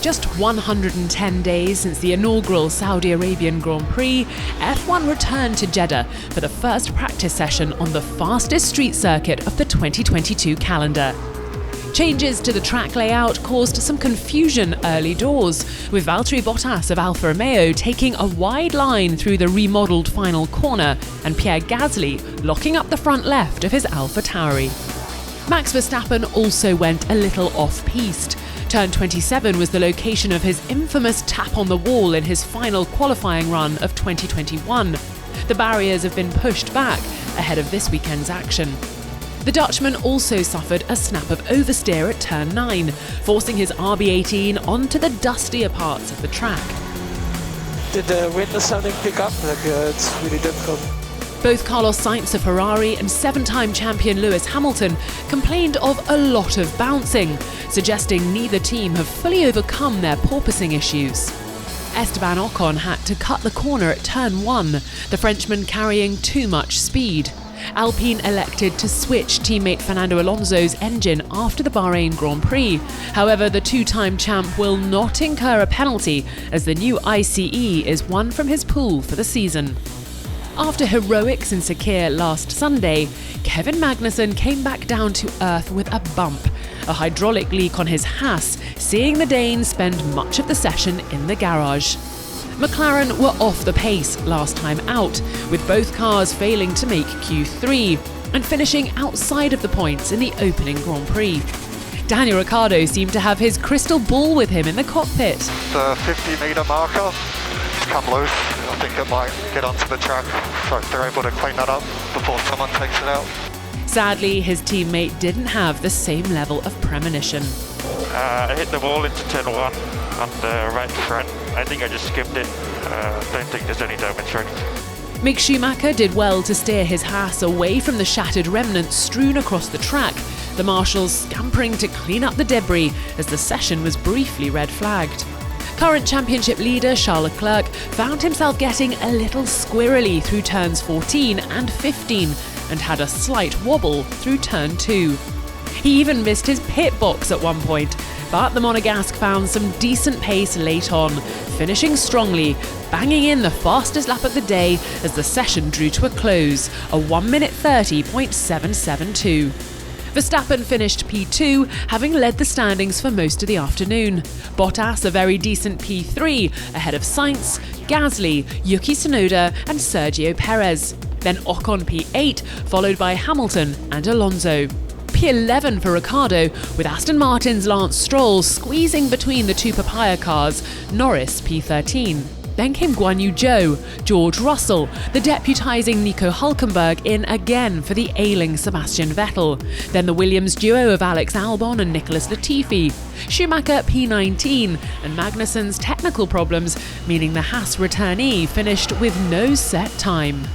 just 110 days since the inaugural Saudi Arabian Grand Prix, F1 returned to Jeddah for the first practice session on the fastest street circuit of the 2022 calendar. Changes to the track layout caused some confusion early doors, with Valtteri Bottas of Alfa Romeo taking a wide line through the remodelled final corner and Pierre Gasly locking up the front left of his Alpha Tauri. Max Verstappen also went a little off-piste. Turn 27 was the location of his infamous tap on the wall in his final qualifying run of 2021. The barriers have been pushed back ahead of this weekend's action. The Dutchman also suffered a snap of oversteer at turn 9, forcing his RB18 onto the dustier parts of the track. Did the wind or something pick up? It's really difficult. Both Carlos Sainz of Ferrari and 7-time champion Lewis Hamilton complained of a lot of bouncing, suggesting neither team have fully overcome their porpoising issues. Esteban Ocon had to cut the corner at turn 1, the Frenchman carrying too much speed. Alpine elected to switch teammate Fernando Alonso's engine after the Bahrain Grand Prix. However, the two-time champ will not incur a penalty as the new ICE is one from his pool for the season. After heroics in Sakir last Sunday, Kevin Magnussen came back down to earth with a bump, a hydraulic leak on his Haas, seeing the Dane spend much of the session in the garage. Mclaren were off the pace last time out, with both cars failing to make Q3 and finishing outside of the points in the opening Grand Prix. Daniel Ricciardo seemed to have his crystal ball with him in the cockpit. The 50-metre marker has come loose. I think it might get onto the track, so they're able to clean that up before someone takes it out. Sadly, his teammate didn't have the same level of premonition. I hit the wall into turn 1 on the right front. I think I just skipped it. Don't think there's any damage or anything. Mick Schumacher did well to steer his Haas away from the shattered remnants strewn across the track, the marshals scampering to clean up the debris as the session was briefly red-flagged. Current championship leader Charles Leclerc found himself getting a little squirrely through turns 14 and 15 and had a slight wobble through turn 2. He even missed his pit box at one point, but the Monegasque found some decent pace late on, finishing strongly, banging in the fastest lap of the day as the session drew to a close, a 1:30.772. Verstappen finished P2, having led the standings for most of the afternoon. Bottas a very decent P3, ahead of Sainz, Gasly, Yuki Tsunoda and Sergio Perez. Then Ocon P8, followed by Hamilton and Alonso. P11 for Ricciardo, with Aston Martin's Lance Stroll squeezing between the two papaya cars, Norris P13. Then came Guan Yu Zhou, George Russell, the deputising Nico Hülkenberg in again for the ailing Sebastian Vettel. Then the Williams duo of Alex Albon and Nicholas Latifi. Schumacher P19, and Magnussen's technical problems, meaning the Haas returnee finished with no set time.